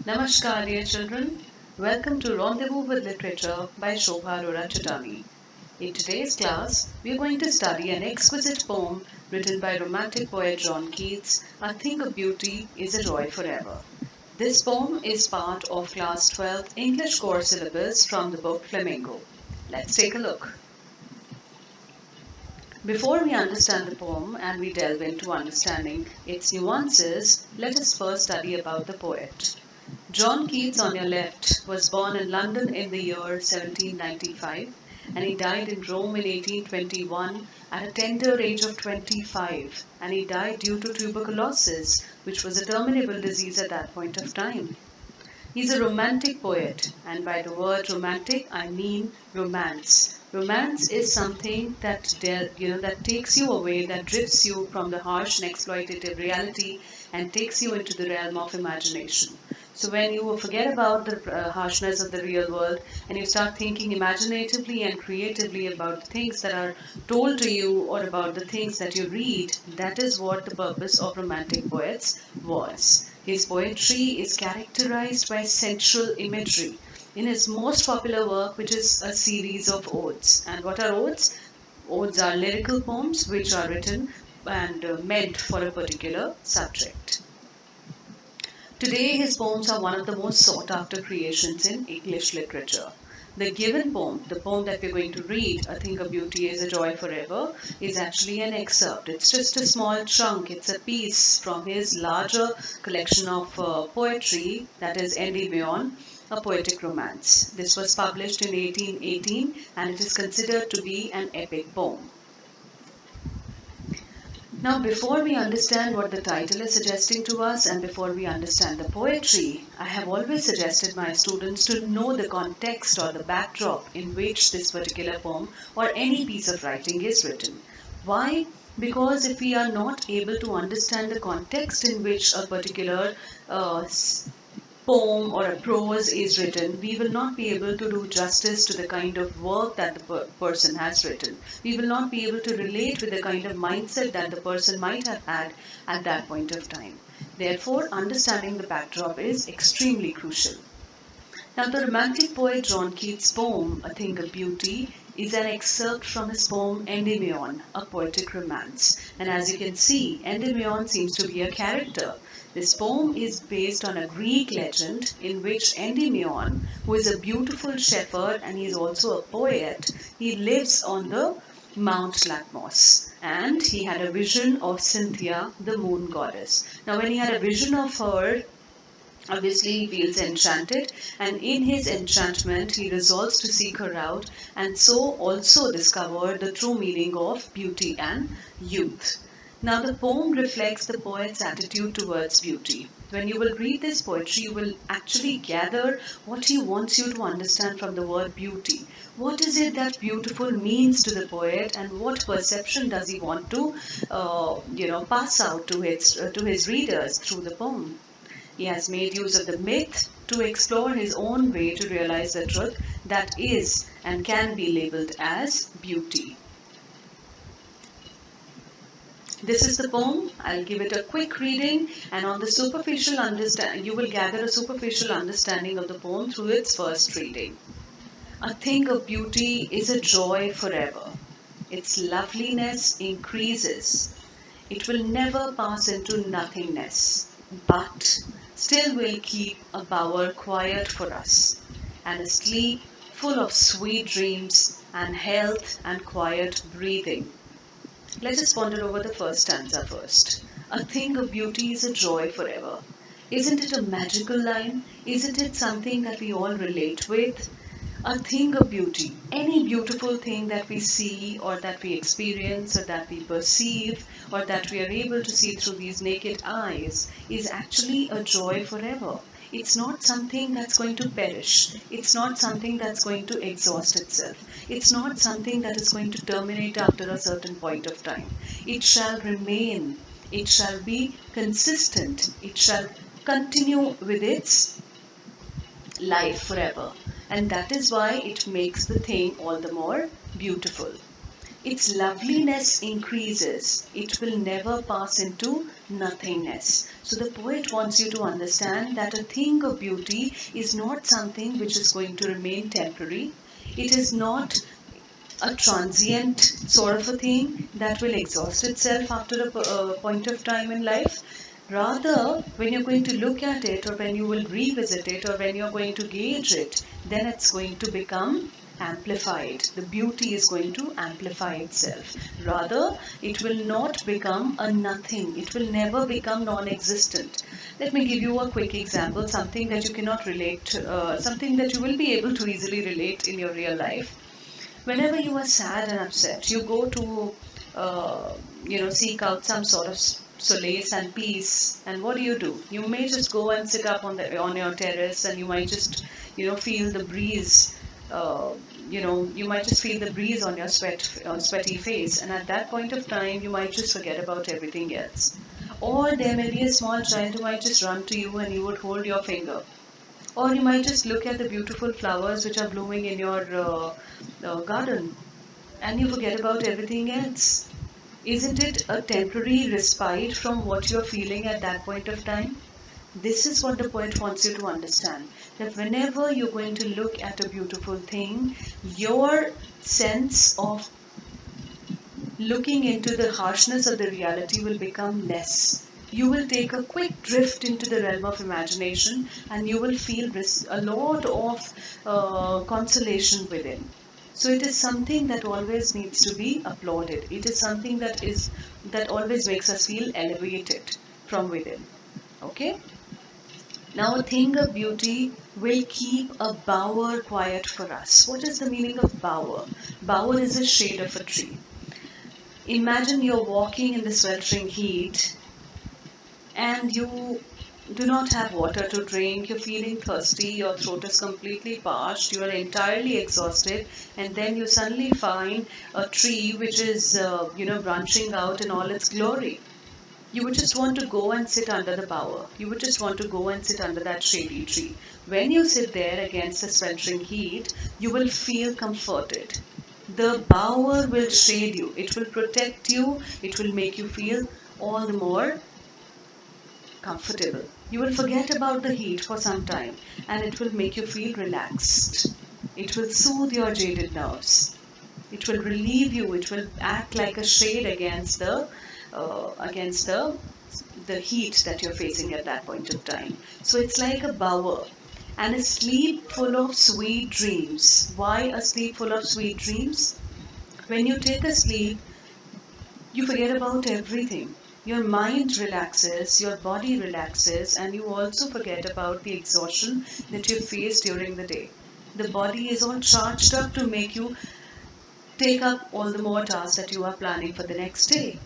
Namaskar, dear children. Welcome to Rendezvous with Literature by Shobha Arora Chitani. In today's class, we are going to study an exquisite poem written by romantic poet John Keats, A Thing of Beauty is a Joy Forever. This poem is part of Class 12 English Core Syllabus from the book Flamingo. Let's take a look. Before we understand the poem and we delve into understanding its nuances, let us first study about the poet. John Keats, on your left, was born in London in the year 1795 and he died in Rome in 1821 at a tender age of 25, and he died due to tuberculosis, which was a terminable disease at that point of time. He's a romantic poet, and by the word romantic I mean romance. Romance is something that that takes you away, that drifts you from the harsh and exploitative reality and takes you into the realm of imagination. So when you forget about the harshness of the real world and you start thinking imaginatively and creatively about the things that are told to you or about the things that you read, that is what the purpose of romantic poets was. His poetry is characterized by sensual imagery. In his most popular work, which is a series of odes. And what are odes? Odes are lyrical poems which are written and meant for a particular subject. Today, his poems are one of the most sought after creations in English literature. The given poem, the poem that we're going to read, A Thing of Beauty is a Joy Forever, is actually an excerpt. It's just a small chunk. It's a piece from his larger collection of poetry, that is Endymion, a poetic romance. This was published in 1818 and it is considered to be an epic poem. Now, before we understand what the title is suggesting to us and before we understand the poetry, I have always suggested my students to know the context or the backdrop in which this particular poem or any piece of writing is written. Why? Because if we are not able to understand the context in which a particular poem or a prose is written, we will not be able to do justice to the kind of work that the person has written. We will not be able to relate with the kind of mindset that the person might have had at that point of time. Therefore, understanding the backdrop is extremely crucial. Now, the romantic poet John Keats' poem, A Thing of Beauty, is an excerpt from his poem Endymion, a poetic romance. And as you can see, Endymion seems to be a character. This poem is based on a Greek legend in which Endymion, who is a beautiful shepherd and he is also a poet, he lives on the Mount Latmos, and he had a vision of Cynthia, the moon goddess. Now, when he had a vision of her, obviously he feels enchanted, and in his enchantment he resolves to seek her out and so also discover the true meaning of beauty and youth. Now, the poem reflects the poet's attitude towards beauty. When you will read this poetry, you will actually gather what he wants you to understand from the word beauty. What is it that beautiful means to the poet, and what perception does he want to, pass out to his readers through the poem? He has made use of the myth to explore his own way to realize the truth that is and can be labeled as beauty. This is the poem. I'll give it a quick reading, and on the superficial you will gather a superficial understanding of the poem through its first reading. A thing of beauty is a joy forever. Its loveliness increases. It will never pass into nothingness, but still will keep a bower quiet for us, and a sleep full of sweet dreams and health and quiet breathing. Let us ponder over the first stanza first. A thing of beauty is a joy forever. Isn't it a magical line? Isn't it something that we all relate with? A thing of beauty, any beautiful thing that we see or that we experience or that we perceive or that we are able to see through these naked eyes, is actually a joy forever. It's not something that's going to perish. It's not something that's going to exhaust itself. It's not something that is going to terminate after a certain point of time. It shall remain. It shall be consistent. It shall continue with its life forever. And that is why it makes the thing all the more beautiful. its loveliness increases. It will never pass into nothingness. So the poet wants you to understand that a thing of beauty is not something which is going to remain temporary. It is not a transient sort of a thing that will exhaust itself after a point of time in life. Rather, when you're going to look at it, or when you will revisit it, or when you're going to gauge it, then it's going to become amplified. The beauty is going to amplify itself. Rather, it will not become a nothing. It will never become non-existent. Let me give you a quick example, something that you cannot relate, something that you will be able to easily relate in your real life. Whenever you are sad and upset, you go to, seek out some sort of solace and peace. And what do? You may just go and sit up on your terrace, and you might just, feel the breeze. You might just feel the breeze on your sweaty face, and at that point of time, you might just forget about everything else. Or there may be a small child who might just run to you, and you would hold your finger. Or you might just look at the beautiful flowers which are blooming in your garden, and you forget about everything else. Isn't it a temporary respite from what you're feeling at that point of time? This is what the poet wants you to understand, that whenever you're going to look at a beautiful thing, your sense of looking into the harshness of the reality will become less. You will take a quick drift into the realm of imagination, and you will feel a lot of consolation within. So it is something that always needs to be applauded. It is something that always makes us feel elevated from within. Okay? Now a thing of beauty will keep a bower quiet for us. What is the meaning of bower? Bower is a shade of a tree. Imagine you're walking in the sweltering heat, and you do not have water to drink, you're feeling thirsty, your throat is completely parched, you are entirely exhausted, and then you suddenly find a tree which is, branching out in all its glory. You would just want to go and sit under the bower. You would just want to go and sit under that shady tree. When you sit there against the sweltering heat, you will feel comforted. The bower will shade you. It will protect you. It will make you feel all the more comfortable. You will forget about the heat for some time, and it will make you feel relaxed. It will soothe your jaded nerves. It will relieve you. It will act like a shade against the heat that you're facing at that point of time. So it's like a bower. And a sleep full of sweet dreams. Why a sleep full of sweet dreams? When you take a sleep, you forget about everything. Your mind relaxes, your body relaxes, and you also forget about the exhaustion that you face during the day. The body is all charged up to make you take up all the more tasks that you are planning for the next day.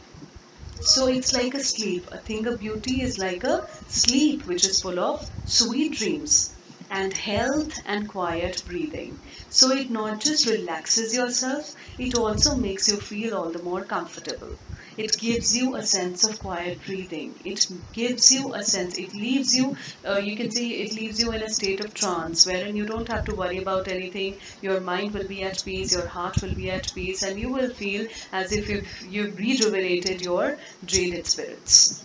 So it's like a sleep. A thing of beauty is like a sleep which is full of sweet dreams and health and quiet breathing. So it not just relaxes yourself, it also makes you feel all the more comfortable. It gives you a sense of quiet breathing. It gives you a sense, it leaves you, you can say it leaves you in a state of trance wherein you don't have to worry about anything. Your mind will be at peace, your heart will be at peace, and you will feel as if you've rejuvenated your jaded spirits.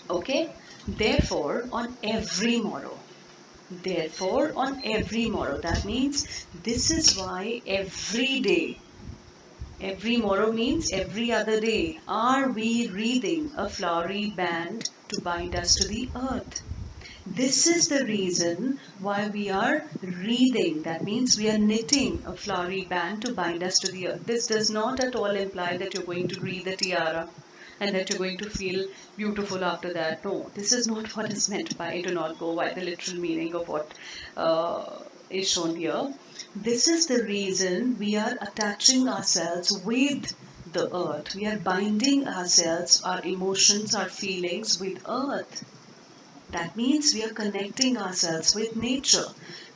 Okay? Therefore, on every morrow, that means this is why every morrow means every other day, are we wreathing a flowery band to bind us to the earth. This is the reason why we are wreathing. That means we are knitting a flowery band to bind us to the earth. This does not at all imply that you're going to wreath a tiara and that you're going to feel beautiful after that. No, this is not what is meant by. Do not go by the literal meaning of what is shown here. This is the reason we are attaching ourselves with the earth. We are binding ourselves, our emotions, our feelings with earth. That means we are connecting ourselves with nature,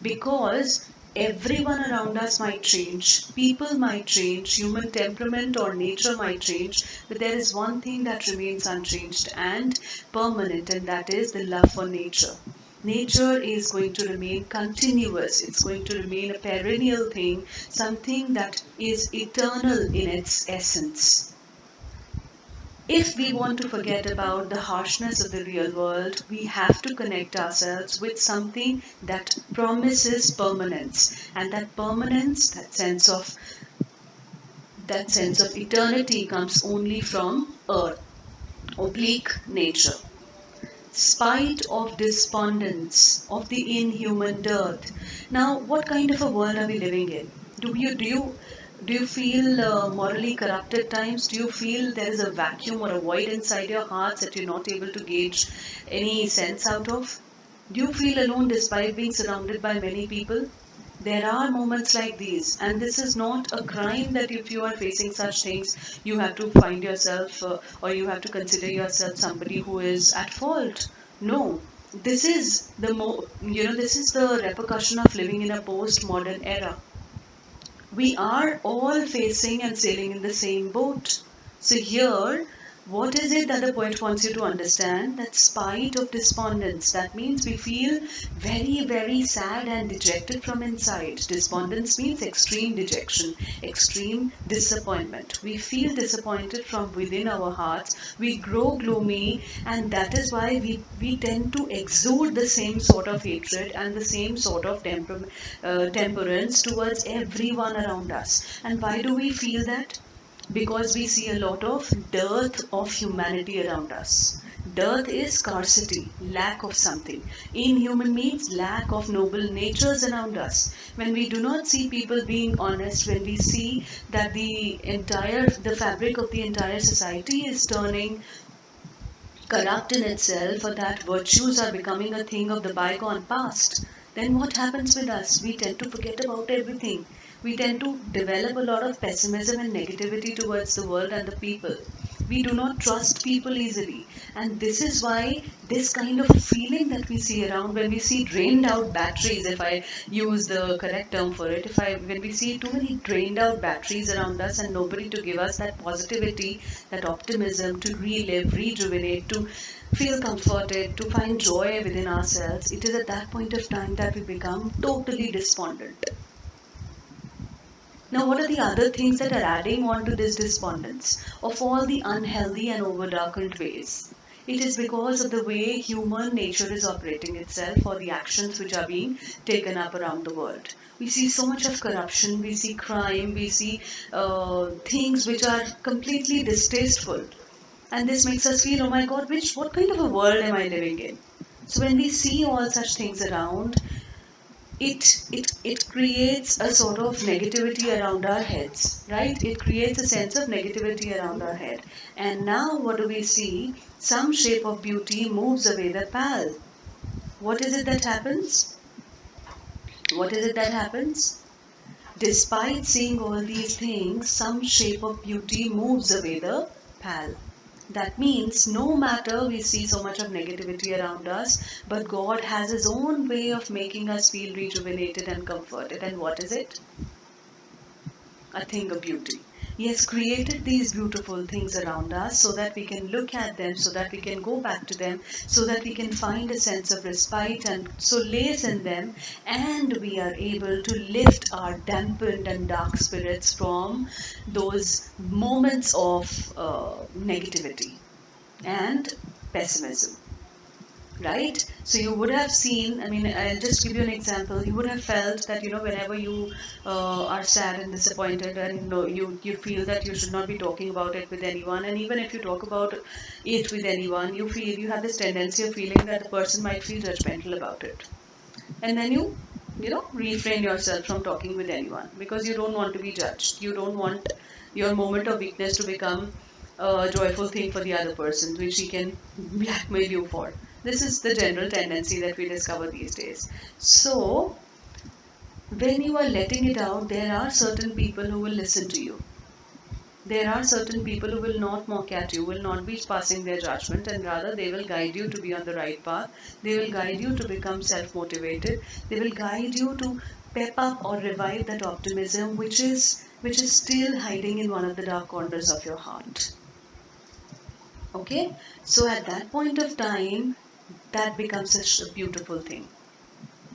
because everyone around us might change, people might change, human temperament or nature might change, but there is one thing that remains unchanged and permanent, and that is the love for nature. Nature is going to remain continuous. It's going to remain a perennial thing, something that is eternal in its essence. If we want to forget about the harshness of the real world, we have to connect ourselves with something that promises permanence. And that permanence, that sense of eternity comes only from earth, oblique nature. Spite of despondence, of the inhuman dearth. Now, what kind of a world are we living in? Do you feel morally corrupt at times? Do you feel there is a vacuum or a void inside your hearts that you're not able to gauge any sense out of? Do you feel alone despite being surrounded by many people? There are moments like these, and this is not a crime that if you are facing such things, you have to find yourself or you have to consider yourself somebody who is at fault. No, this is this is the repercussion of living in a postmodern era. We are all facing and sailing in the same boat. So here, what is it that the poet wants you to understand? That spite of despondence, that means we feel very, very sad and dejected from inside. Despondence means extreme dejection, extreme disappointment. We feel disappointed from within our hearts. We grow gloomy, and that is why we tend to exude the same sort of hatred and the same sort of temperance towards everyone around us. And why do we feel that? Because we see a lot of dearth of humanity around us. Dearth is scarcity, lack of something. Inhuman means lack of noble natures around us. When we do not see people being honest, when we see that the fabric of the entire society is turning corrupt in itself, or that virtues are becoming a thing of the bygone past, then what happens with us? We tend to forget about everything. We tend to develop a lot of pessimism and negativity towards the world and the people. We do not trust people easily. And this is why this kind of feeling that we see around, when we see drained out batteries, if I use the correct term for it, when we see too many drained out batteries around us and nobody to give us that positivity, that optimism, to relive, rejuvenate, to feel comforted, to find joy within ourselves, it is at that point of time that we become totally despondent. Now, what are the other things that are adding on to this despondence of all the unhealthy and overdarkened ways? It is because of the way human nature is operating itself, or the actions which are being taken up around the world. We see so much of corruption, we see crime, we see things which are completely distasteful. And this makes us feel, oh my God, what kind of a world am I living in? So when we see all such things around, it creates a sort of negativity around our heads, right? It creates a sense of negativity around our head. And now what do we see? Some shape of beauty moves away the pall. What is it that happens? What is it that happens? Despite seeing all these things, some shape of beauty moves away the pall. That means no matter we see so much of negativity around us, but God has His own way of making us feel rejuvenated and comforted. And what is it? A thing of beauty. He has created these beautiful things around us so that we can look at them, so that we can go back to them, so that we can find a sense of respite and solace in them, and we are able to lift our dampened and dark spirits from those moments of negativity and pessimism. Right? So you would have seen, I'll just give you an example. You would have felt that, whenever you are sad and disappointed, and you feel that you should not be talking about it with anyone, and even if you talk about it with anyone, you have this tendency of feeling that the person might feel judgmental about it. And then refrain yourself from talking with anyone because you don't want to be judged. You don't want your moment of weakness to become a joyful thing for the other person, which he can blackmail you for. This is the general tendency that we discover these days. So, when you are letting it out, there are certain people who will listen to you. There are certain people who will not mock at you, will not be passing their judgment, and rather they will guide you to be on the right path. They will guide you to become self-motivated. They will guide you to pep up or revive that optimism which is still hiding in one of the dark corners of your heart. Okay? So at that point of time, that becomes a beautiful thing.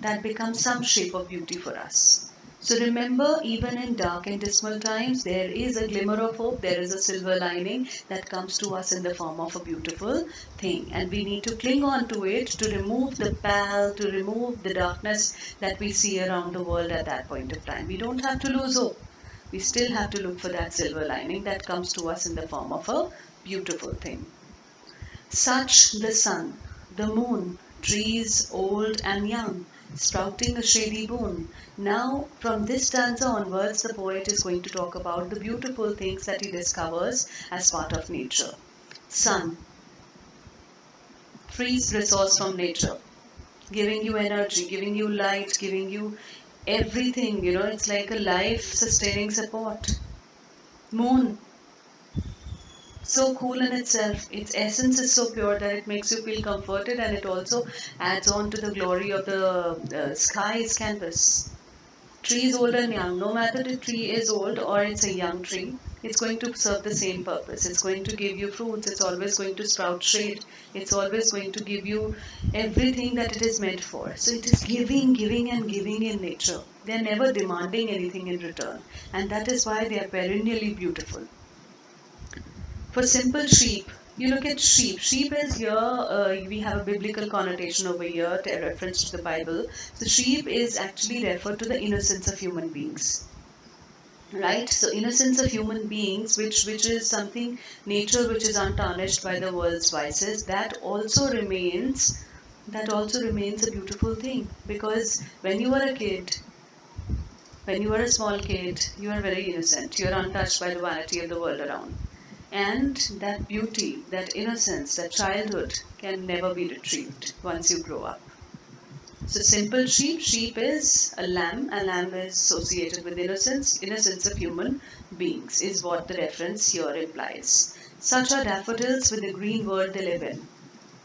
That becomes some shape of beauty for us. So remember, even in dark and dismal times, there is a glimmer of hope, there is a silver lining that comes to us in the form of a beautiful thing. And we need to cling on to it to remove the pall, to remove the darkness that we see around the world at that point of time. We don't have to lose hope. We still have to look for that silver lining that comes to us in the form of a beautiful thing. Such the sun, the moon, trees old and young, sprouting a shady boon. Now, from this stanza onwards, the poet is going to talk about the beautiful things that he discovers as part of nature. Sun, free resource from nature, giving you energy, giving you light, giving you everything, it's like a life-sustaining support. Moon, so cool in itself. Its essence is so pure that it makes you feel comforted, and it also adds on to the glory of the sky's canvas. Trees old and young, no matter the tree is old or it's a young tree, it's going to serve the same purpose. It's going to give you fruits, it's always going to sprout shade, it's always going to give you everything that it is meant for. So it is giving, giving and giving in nature. They're never demanding anything in return, and that is why they are perennially beautiful. For simple sheep, you look at sheep. Sheep is here, we have a biblical connotation over here, a reference to the Bible. So sheep is actually referred to the innocence of human beings. Right? So innocence of human beings, which is something, nature which is untarnished by the world's vices, that also remains a beautiful thing. Because when you are a kid, when you are a small kid, you are very innocent. You are untouched by the vanity of the world around. And that beauty, that innocence, that childhood can never be retrieved once you grow up. So simple sheep, sheep is a lamb is associated with innocence, innocence of human beings is what the reference here implies. Such are daffodils with the green world they live in.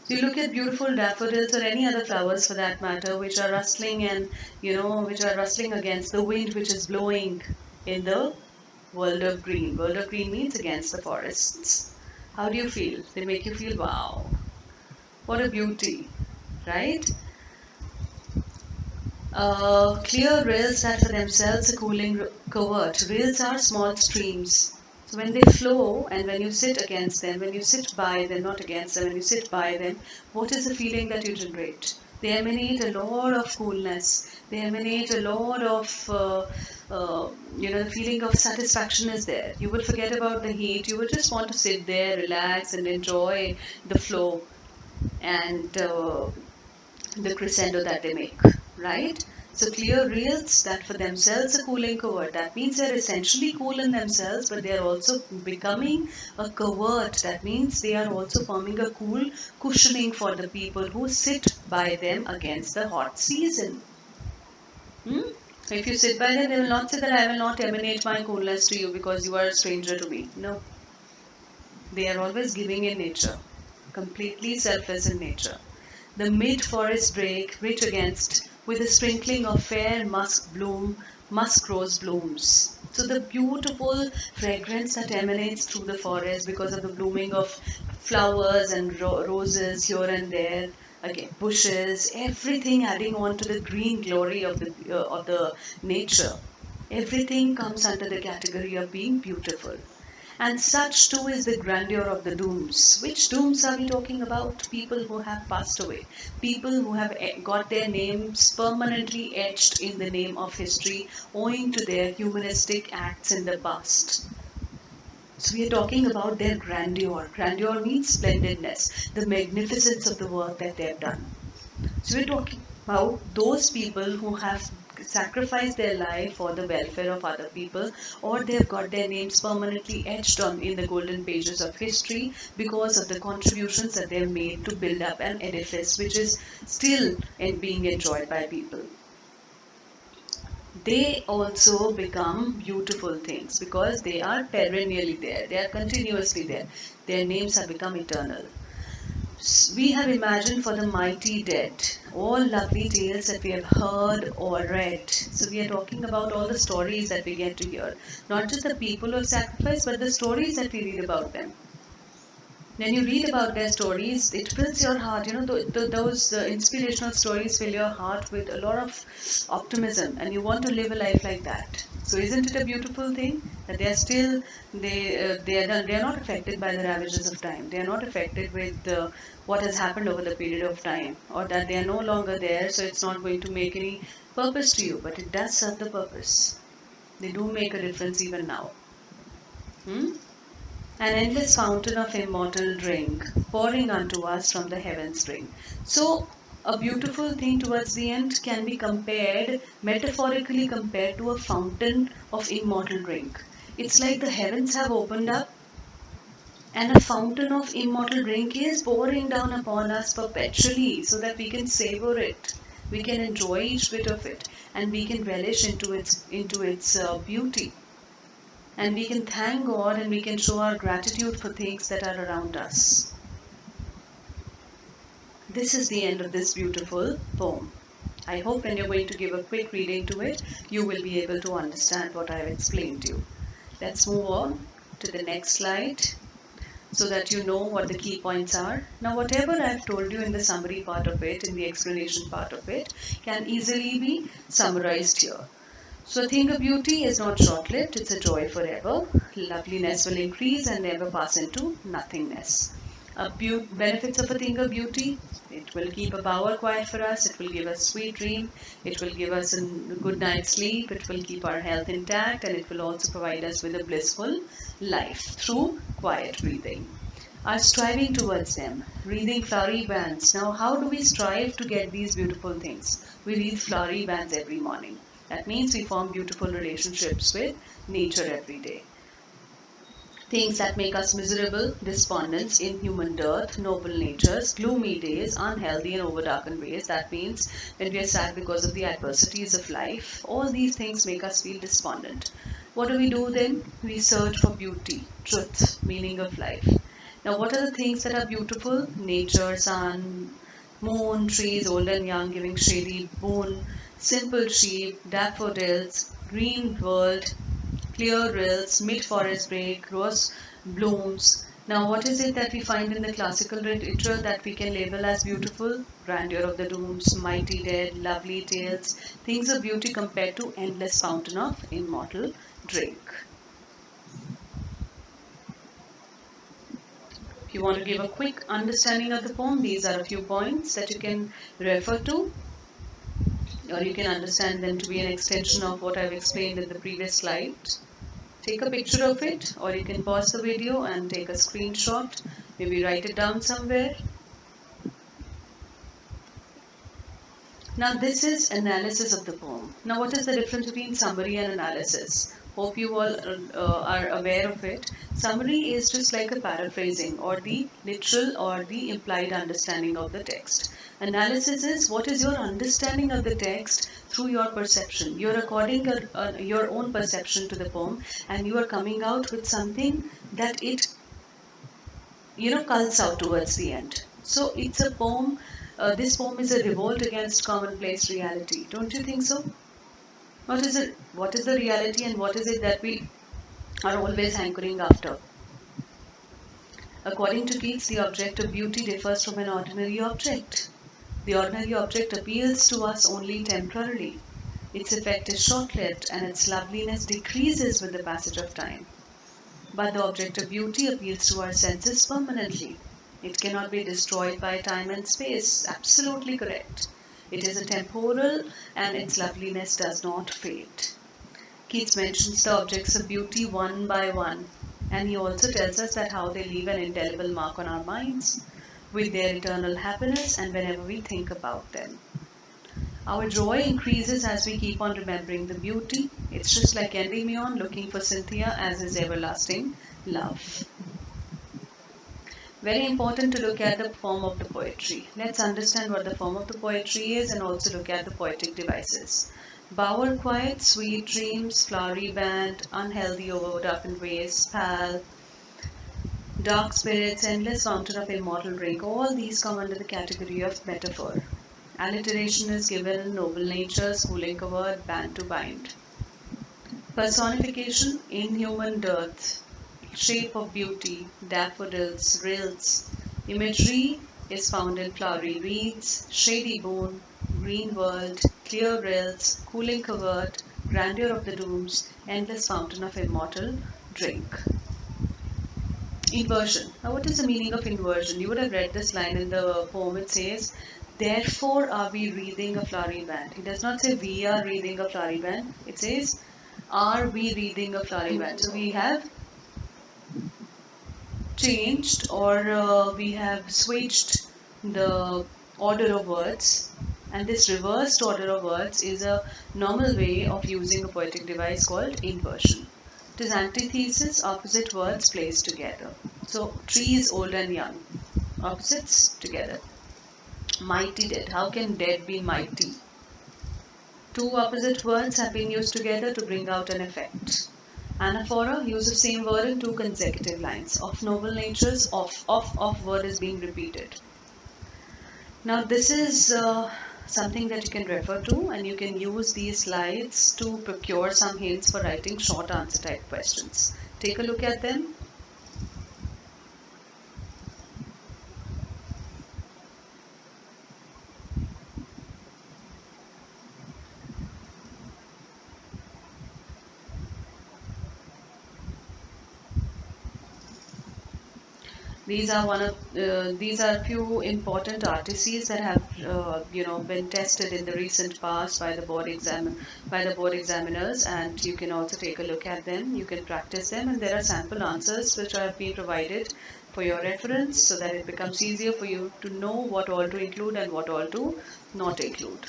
So you look at beautiful daffodils or any other flowers for that matter, which are rustling and, which are rustling against the wind which is blowing in the world of green. World of green means against the forests. How do you feel? They make you feel, wow, what a beauty, right? Clear rills that for themselves a cooling covert. Rills are small streams. So when they flow and when you sit against them, when you sit by them, not against them, when you sit by them, what is the feeling that you generate? They emanate a lot of coolness. They emanate a lot of, the feeling of satisfaction is there. You will forget about the heat. You will just want to sit there, relax, and enjoy the flow and the crescendo that they make, right? So clear rills that for themselves a cooling covert. That means they're essentially cool in themselves, but they're also becoming a covert. That means they are also forming a cool cushioning for the people who sit by them against the hot season. If you sit by them, they will not say that I will not emanate my coolness to you because you are a stranger to me. No. They are always giving in nature, completely selfless in nature. The mid-forest brake, rich against, with a sprinkling of fair musk rose blooms. So the beautiful fragrance that emanates through the forest because of the blooming of flowers and roses here and there, again bushes, everything adding on to the green glory of the nature. Everything comes under the category of being beautiful. And such too is the grandeur of the dooms. Which dooms are we talking about? People who have passed away. People who have got their names permanently etched in the name of history owing to their humanistic acts in the past. So we are talking about their grandeur. Grandeur means splendidness, the magnificence of the work that they have done. So we're talking about those people who have sacrificed their life for the welfare of other people, or they've got their names permanently etched on in the golden pages of history because of the contributions that they've made to build up an edifice which is still being enjoyed by people. They also become beautiful things because they are perennially there, they are continuously there. Their names have become eternal. We have imagined for the mighty dead, all lovely tales that we have heard or read. So we are talking about all the stories that we get to hear. Not just the people who have sacrificed, but the stories that we read about them. When you read about their stories, it fills your heart. Those inspirational stories fill your heart with a lot of optimism, and you want to live a life like that. So, isn't it a beautiful thing that they are still they are not affected by the ravages of time. They are not affected with what has happened over the period of time, or that they are no longer there. So, it's not going to make any purpose to you, but it does serve the purpose. They do make a difference even now. Hmm? An endless fountain of immortal drink pouring unto us from the heavens spring. So, a beautiful thing towards the end can be compared, metaphorically compared to a fountain of immortal drink. It's like the heavens have opened up and a fountain of immortal drink is pouring down upon us perpetually so that we can savor it. We can enjoy each bit of it and we can relish into its beauty. And we can thank God and we can show our gratitude for things that are around us. This is the end of this beautiful poem. I hope when you're going to give a quick reading to it, you will be able to understand what I have explained to you. Let's move on to the next slide so that you know what the key points are. Now, whatever I've told you in the summary part of it, in the explanation part of it, can easily be summarized here. So a thing of beauty is not short-lived, it's a joy forever. Loveliness will increase and never pass into nothingness. Benefits of a thing of beauty: it will keep a bower quiet for us, it will give us sweet dream, it will give us a good night's sleep, it will keep our health intact, and it will also provide us with a blissful life through quiet breathing. Our striving towards them, reading flowery bands. Now, how do we strive to get these beautiful things? We read flowery bands every morning. That means we form beautiful relationships with nature every day. Things that make us miserable, despondence, inhuman dearth, noble natures, gloomy days, unhealthy and overdarkened ways. That means when we are sad because of the adversities of life, all these things make us feel despondent. What do we do then? We search for beauty, truth, meaning of life. Now, what are the things that are beautiful? Nature, sun, moon, trees, old and young, giving shady boon, simple sheep, daffodils, green world, clear rills, mid-forest break, rose blooms. Now, what is it that we find in the classical literature that we can label as beautiful? Grandeur of the dooms, mighty dead, lovely tales, things of beauty compared to endless fountain of immortal drink. If you want to give a quick understanding of the poem, these are a few points that you can refer to, or you can understand them to be an extension of what I've explained in the previous slide. Take a picture of it, or you can pause the video and take a screenshot, maybe write it down somewhere. Now, this is analysis of the poem. Now, what is the difference between summary and analysis? Hope you all are aware of it. Summary is just like a paraphrasing or the literal or the implied understanding of the text. Analysis is what is your understanding of the text through your perception. You're according your own perception to the poem, and you are coming out with something that it cults out towards the end. So it's a poem. This poem is a revolt against commonplace reality. Don't you think so? What is it? What is the reality, and what is it that we are always hankering after? According to Keats, the object of beauty differs from an ordinary object. The ordinary object appeals to us only temporarily. Its effect is short-lived, and its loveliness decreases with the passage of time. But the object of beauty appeals to our senses permanently. It cannot be destroyed by time and space. Absolutely correct. It is atemporal, and its loveliness does not fade. Keats mentions the objects of beauty one by one, and he also tells us that how they leave an indelible mark on our minds with their eternal happiness and whenever we think about them. Our joy increases as we keep on remembering the beauty. It's just like Endymion looking for Cynthia as his everlasting love. Very important to look at the form of the poetry. Let's understand what the form of the poetry is and also look at the poetic devices. Bower quiet, sweet dreams, flowery band, unhealthy overdarkened ways, pal, dark spirits, endless fountain of immortal drink. All these come under the category of metaphor. Alliteration is given, noble natures, cooling a word, band to bind. Personification, inhuman dearth, shape of beauty, daffodils, rills. Imagery is found in flowery reeds, shady bone, green world, clear rills, cooling covert, grandeur of the dooms, endless fountain of immortal drink. Inversion. Now, what is the meaning of inversion? You would have read this line in the poem. It says, therefore are we wreathing a flowery band. It does not say we are wreathing a flowery band. It says, are we wreathing a flowery band. So we have changed, or we have switched the order of words, and this reversed order of words is a normal way of using a poetic device called inversion. It is antithesis, opposite words placed together. So tree is old and young, opposites together. Mighty dead, how can dead be mighty? Two opposite words have been used together to bring out an effect. Anaphora, use of same word in two consecutive lines. Of noble natures, of word is being repeated. Now this is something that you can refer to, and you can use these slides to procure some hints for writing short answer type questions. Take a look at them. These are few important RTCs that have been tested in the recent past by the board examiners, and you can also take a look at them. You can practice them, and there are sample answers which have been provided for your reference, so that it becomes easier for you to know what all to include and what all to not include.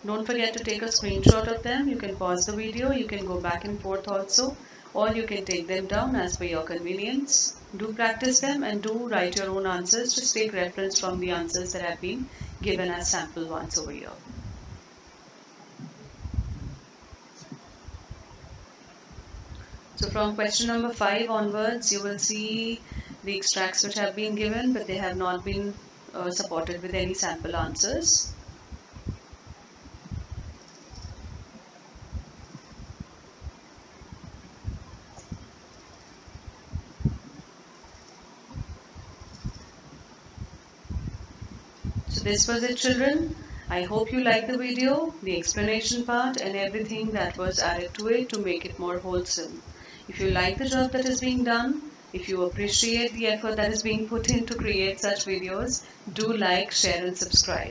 Don't forget to take a screenshot of them. You can pause the video, you can go back and forth also, or you can take them down as per your convenience. Do practice them and do write your own answers. Just take reference from the answers that have been given as sample ones over here. So from question number 5 onwards, you will see the extracts which have been given, but they have not been supported with any sample answers. So this was it, children. I hope you liked the video, the explanation part, and everything that was added to it to make it more wholesome. If you like the job that is being done, if you appreciate the effort that is being put in to create such videos, do like, share and subscribe.